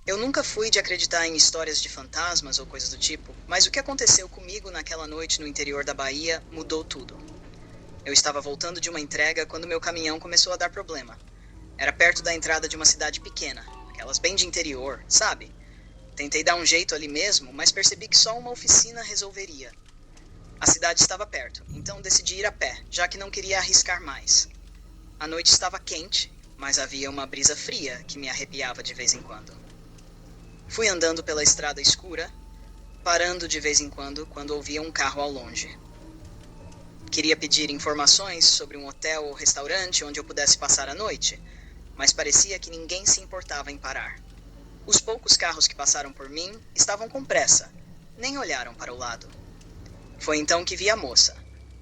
Eu nunca fui de acreditar em histórias de fantasmas ou coisas do tipo, mas o que aconteceu comigo naquela noite no interior da Bahia mudou tudo. Eu estava voltando de uma entrega quando meu caminhão começou a dar problema. Era perto da entrada de uma cidade pequena, aquelas bem de interior, sabe? Tentei dar um jeito ali mesmo, mas percebi que só uma oficina resolveria. A cidade estava perto, então decidi ir a pé, já que não queria arriscar mais. A noite estava quente, mas havia uma brisa fria que me arrepiava de vez em quando. Fui andando pela estrada escura, parando de vez em quando ouvia um carro ao longe. Queria pedir informações sobre um hotel ou restaurante onde eu pudesse passar a noite, mas parecia que ninguém se importava em parar. Os poucos carros que passaram por mim estavam com pressa, nem olharam para o lado. Foi então que vi a moça.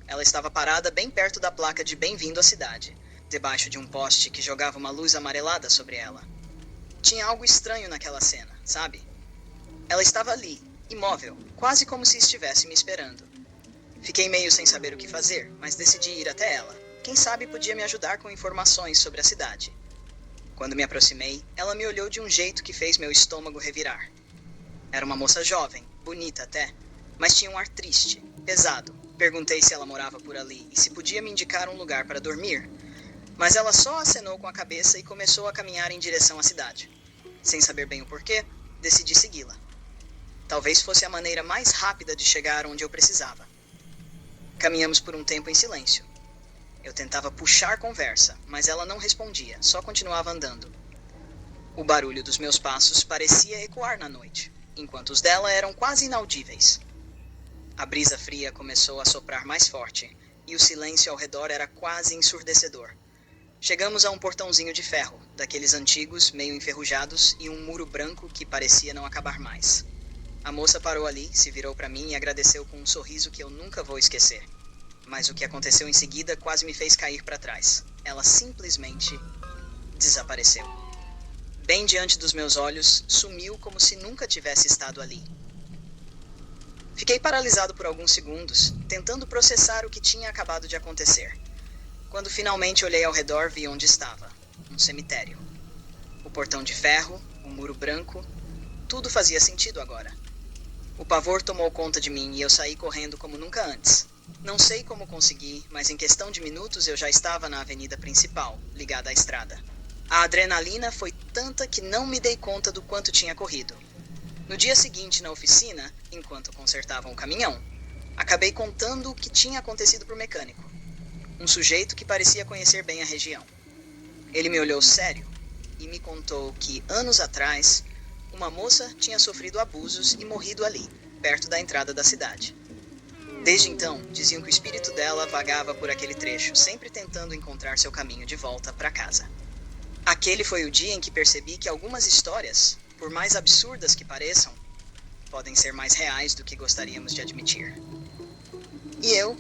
Ela estava parada bem perto da placa de bem-vindo à cidade, debaixo de um poste que jogava uma luz amarelada sobre ela. Tinha algo estranho naquela cena, sabe? Ela estava ali, imóvel, quase como se estivesse me esperando. Fiquei meio sem saber o que fazer, mas decidi ir até ela. Quem sabe podia me ajudar com informações sobre a cidade. Quando me aproximei, ela me olhou de um jeito que fez meu estômago revirar. Era uma moça jovem, bonita até, mas tinha um ar triste, pesado. Perguntei se ela morava por ali e se podia me indicar um lugar para dormir, mas ela só acenou com a cabeça e começou a caminhar em direção à cidade. Sem saber bem o porquê, decidi segui-la. Talvez fosse a maneira mais rápida de chegar onde eu precisava. Caminhamos por um tempo em silêncio. Eu tentava puxar conversa, mas ela não respondia, só continuava andando. O barulho dos meus passos parecia ecoar na noite, enquanto os dela eram quase inaudíveis. A brisa fria começou a soprar mais forte, e o silêncio ao redor era quase ensurdecedor. Chegamos a um portãozinho de ferro, daqueles antigos, meio enferrujados, e um muro branco que parecia não acabar mais. A moça parou ali, se virou para mim e agradeceu com um sorriso que eu nunca vou esquecer. Mas o que aconteceu em seguida quase me fez cair para trás. Ela simplesmente desapareceu. Bem diante dos meus olhos, sumiu como se nunca tivesse estado ali. Fiquei paralisado por alguns segundos, tentando processar o que tinha acabado de acontecer. Quando finalmente olhei ao redor, vi onde estava. Um cemitério. O portão de ferro, o muro branco, tudo fazia sentido agora. O pavor tomou conta de mim e eu saí correndo como nunca antes. Não sei como consegui, mas em questão de minutos eu já estava na avenida principal, ligada à estrada. A adrenalina foi tanta que não me dei conta do quanto tinha corrido. No dia seguinte, na oficina, enquanto consertavam o caminhão, acabei contando o que tinha acontecido para o mecânico. Um sujeito que parecia conhecer bem a região. Ele me olhou sério e me contou que, anos atrás, uma moça tinha sofrido abusos e morrido ali, perto da entrada da cidade. Desde então, diziam que o espírito dela vagava por aquele trecho, sempre tentando encontrar seu caminho de volta para casa. Aquele foi o dia em que percebi que algumas histórias, por mais absurdas que pareçam, podem ser mais reais do que gostaríamos de admitir. E eu,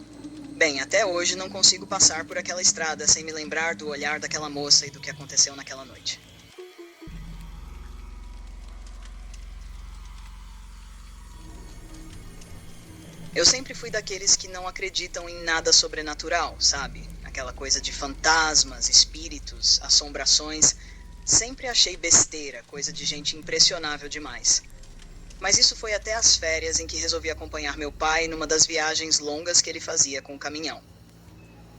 bem, até hoje não consigo passar por aquela estrada sem me lembrar do olhar daquela moça e do que aconteceu naquela noite. Eu sempre fui daqueles que não acreditam em nada sobrenatural, sabe? Aquela coisa de fantasmas, espíritos, assombrações. Sempre achei besteira, coisa de gente impressionável demais. Mas isso foi até as férias em que resolvi acompanhar meu pai numa das viagens longas que ele fazia com o caminhão.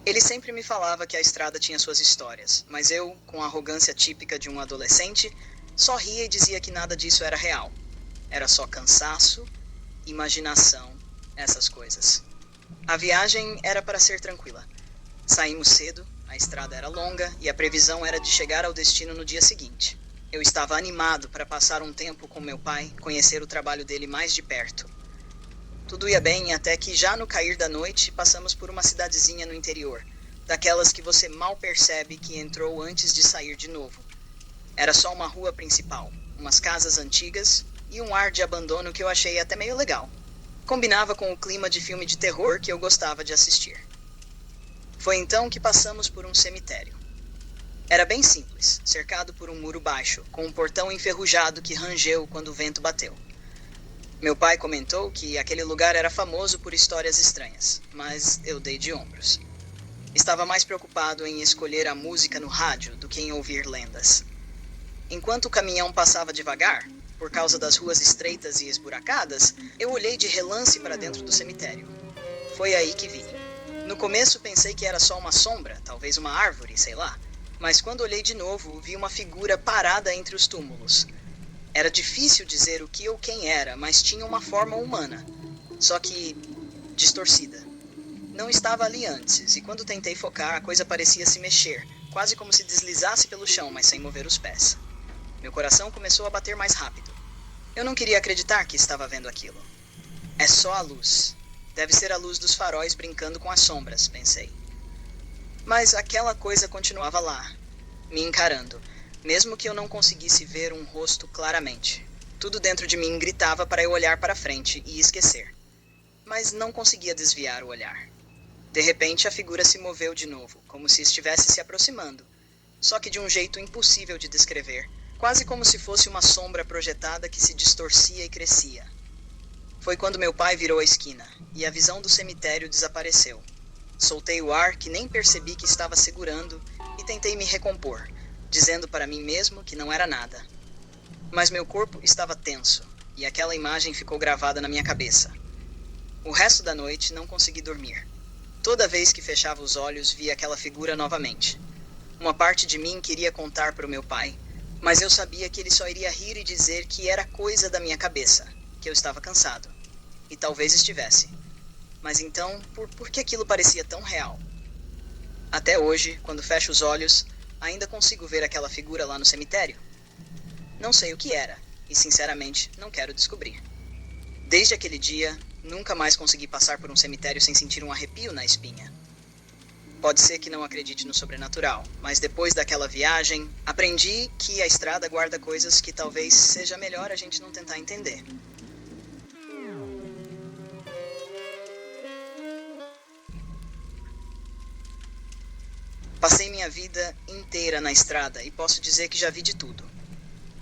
Ele sempre me falava que a estrada tinha suas histórias, mas eu, com a arrogância típica de um adolescente, só ria e dizia que nada disso era real. Era só cansaço, imaginação, essas coisas. A viagem era para ser tranquila. Saímos cedo, a estrada era longa e a previsão era de chegar ao destino no dia seguinte. Eu estava animado para passar um tempo com meu pai, conhecer o trabalho dele mais de perto. Tudo ia bem até que já no cair da noite passamos por uma cidadezinha no interior, daquelas que você mal percebe que entrou antes de sair de novo. Era só uma rua principal, umas casas antigas e um ar de abandono que eu achei até meio legal. Combinava com o clima de filme de terror que eu gostava de assistir. Foi então que passamos por um cemitério. Era bem simples, cercado por um muro baixo, com um portão enferrujado que rangeu quando o vento bateu. Meu pai comentou que aquele lugar era famoso por histórias estranhas, mas eu dei de ombros. Estava mais preocupado em escolher a música no rádio do que em ouvir lendas. Enquanto o caminhão passava devagar, por causa das ruas estreitas e esburacadas, eu olhei de relance para dentro do cemitério. Foi aí que vi. No começo pensei que era só uma sombra, talvez uma árvore, sei lá. Mas quando olhei de novo, vi uma figura parada entre os túmulos. Era difícil dizer o que ou quem era, mas tinha uma forma humana. Só que distorcida. Não estava ali antes, e quando tentei focar, a coisa parecia se mexer, quase como se deslizasse pelo chão, mas sem mover os pés. Meu coração começou a bater mais rápido. Eu não queria acreditar que estava vendo aquilo. É só a luz. Deve ser a luz dos faróis brincando com as sombras, pensei. Mas aquela coisa continuava lá, me encarando, mesmo que eu não conseguisse ver um rosto claramente. Tudo dentro de mim gritava para eu olhar para frente e esquecer. Mas não conseguia desviar o olhar. De repente, a figura se moveu de novo, como se estivesse se aproximando, só que de um jeito impossível de descrever, quase como se fosse uma sombra projetada que se distorcia e crescia. Foi quando meu pai virou a esquina, e a visão do cemitério desapareceu. Soltei o ar que nem percebi que estava segurando e tentei me recompor, dizendo para mim mesmo que não era nada. Mas meu corpo estava tenso, e aquela imagem ficou gravada na minha cabeça. O resto da noite não consegui dormir. Toda vez que fechava os olhos, via aquela figura novamente. Uma parte de mim queria contar para o meu pai, mas eu sabia que ele só iria rir e dizer que era coisa da minha cabeça, que eu estava cansado. E talvez estivesse. Mas então, por que aquilo parecia tão real? Até hoje, quando fecho os olhos, ainda consigo ver aquela figura lá no cemitério. Não sei o que era, e sinceramente não quero descobrir. Desde aquele dia, nunca mais consegui passar por um cemitério sem sentir um arrepio na espinha. Pode ser que não acredite no sobrenatural, mas depois daquela viagem, aprendi que a estrada guarda coisas que talvez seja melhor a gente não tentar entender. Passei minha vida inteira na estrada e posso dizer que já vi de tudo.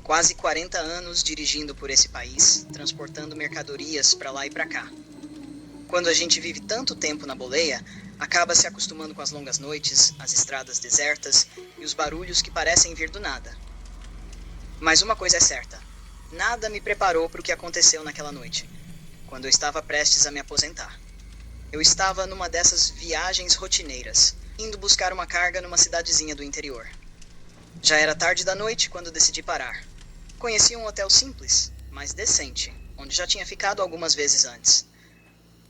Quase 40 anos dirigindo por esse país, transportando mercadorias para lá e para cá. Quando a gente vive tanto tempo na boleia, acaba se acostumando com as longas noites, as estradas desertas e os barulhos que parecem vir do nada. Mas uma coisa é certa, nada me preparou para o que aconteceu naquela noite, quando eu estava prestes a me aposentar. Eu estava numa dessas viagens rotineiras, indo buscar uma carga numa cidadezinha do interior. Já era tarde da noite quando decidi parar. Conheci um hotel simples, mas decente, onde já tinha ficado algumas vezes antes.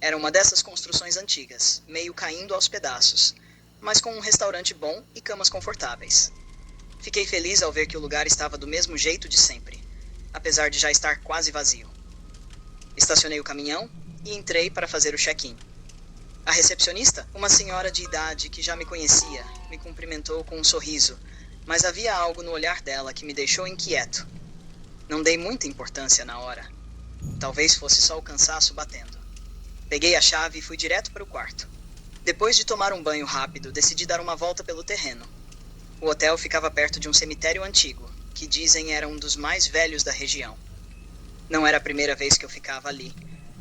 Era uma dessas construções antigas, meio caindo aos pedaços, mas com um restaurante bom e camas confortáveis. Fiquei feliz ao ver que o lugar estava do mesmo jeito de sempre, apesar de já estar quase vazio. Estacionei o caminhão e entrei para fazer o check-in. A recepcionista, uma senhora de idade que já me conhecia, me cumprimentou com um sorriso, mas havia algo no olhar dela que me deixou inquieto. Não dei muita importância na hora. Talvez fosse só o cansaço batendo. Peguei a chave e fui direto para o quarto. Depois de tomar um banho rápido, decidi dar uma volta pelo terreno. O hotel ficava perto de um cemitério antigo, que dizem era um dos mais velhos da região. Não era a primeira vez que eu ficava ali,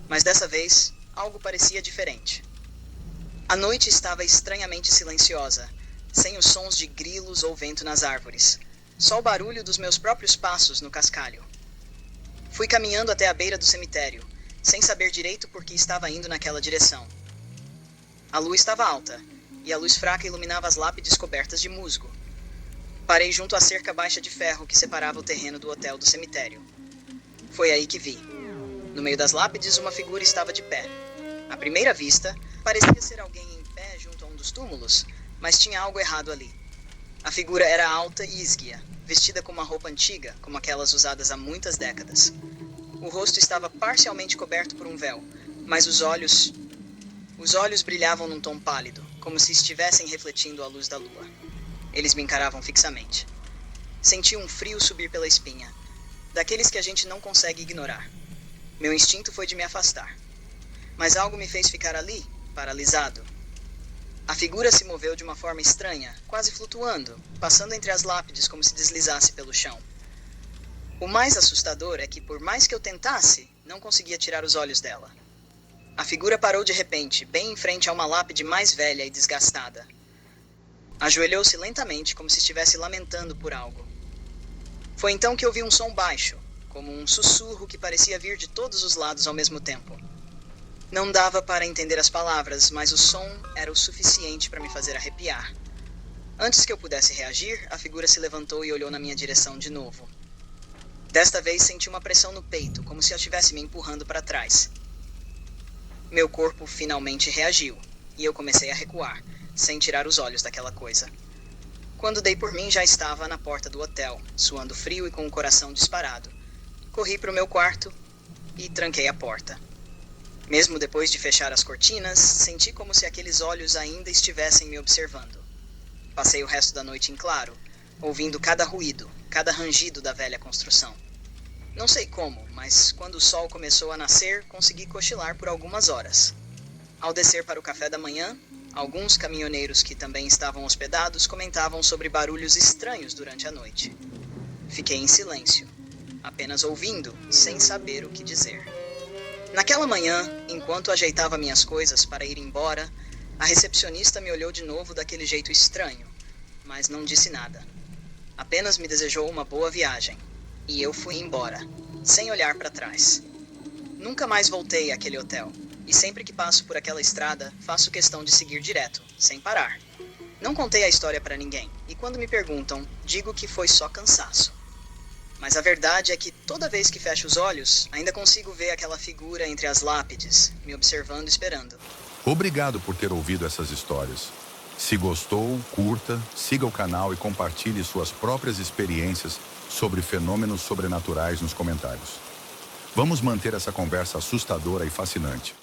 mas dessa vez algo parecia diferente. A noite estava estranhamente silenciosa, sem os sons de grilos ou vento nas árvores, só o barulho dos meus próprios passos no cascalho. Fui caminhando até a beira do cemitério, sem saber direito por que estava indo naquela direção. A lua estava alta, e a luz fraca iluminava as lápides cobertas de musgo. Parei junto à cerca baixa de ferro que separava o terreno do hotel do cemitério. Foi aí que vi. No meio das lápides, uma figura estava de pé. À primeira vista, parecia ser alguém em pé junto a um dos túmulos, mas tinha algo errado ali. A figura era alta e esguia, vestida com uma roupa antiga, como aquelas usadas há muitas décadas. O rosto estava parcialmente coberto por um véu, mas os olhos brilhavam num tom pálido, como se estivessem refletindo a luz da lua. Eles me encaravam fixamente. Senti um frio subir pela espinha, daqueles que a gente não consegue ignorar. Meu instinto foi de me afastar. Mas algo me fez ficar ali, paralisado. A figura se moveu de uma forma estranha, quase flutuando, passando entre as lápides como se deslizasse pelo chão. O mais assustador é que, por mais que eu tentasse, não conseguia tirar os olhos dela. A figura parou de repente, bem em frente a uma lápide mais velha e desgastada. Ajoelhou-se lentamente, como se estivesse lamentando por algo. Foi então que ouvi um som baixo, como um sussurro que parecia vir de todos os lados ao mesmo tempo. Não dava para entender as palavras, mas o som era o suficiente para me fazer arrepiar. Antes que eu pudesse reagir, a figura se levantou e olhou na minha direção de novo. Desta vez senti uma pressão no peito, como se ela estivesse me empurrando para trás. Meu corpo finalmente reagiu, e eu comecei a recuar, sem tirar os olhos daquela coisa. Quando dei por mim, já estava na porta do hotel, suando frio e com o coração disparado. Corri para o meu quarto e tranquei a porta. Mesmo depois de fechar as cortinas, senti como se aqueles olhos ainda estivessem me observando. Passei o resto da noite em claro, ouvindo cada ruído, cada rangido da velha construção. Não sei como, mas quando o sol começou a nascer, consegui cochilar por algumas horas. Ao descer para o café da manhã, alguns caminhoneiros que também estavam hospedados comentavam sobre barulhos estranhos durante a noite. Fiquei em silêncio, apenas ouvindo, sem saber o que dizer. Naquela manhã, enquanto ajeitava minhas coisas para ir embora, a recepcionista me olhou de novo daquele jeito estranho, mas não disse nada. Apenas me desejou uma boa viagem, e eu fui embora, sem olhar para trás. Nunca mais voltei àquele hotel, e sempre que passo por aquela estrada, faço questão de seguir direto, sem parar. Não contei a história para ninguém, e quando me perguntam, digo que foi só cansaço. Mas a verdade é que toda vez que fecho os olhos, ainda consigo ver aquela figura entre as lápides, me observando e esperando. Obrigado por ter ouvido essas histórias. Se gostou, curta, siga o canal e compartilhe suas próprias experiências sobre fenômenos sobrenaturais nos comentários. Vamos manter essa conversa assustadora e fascinante.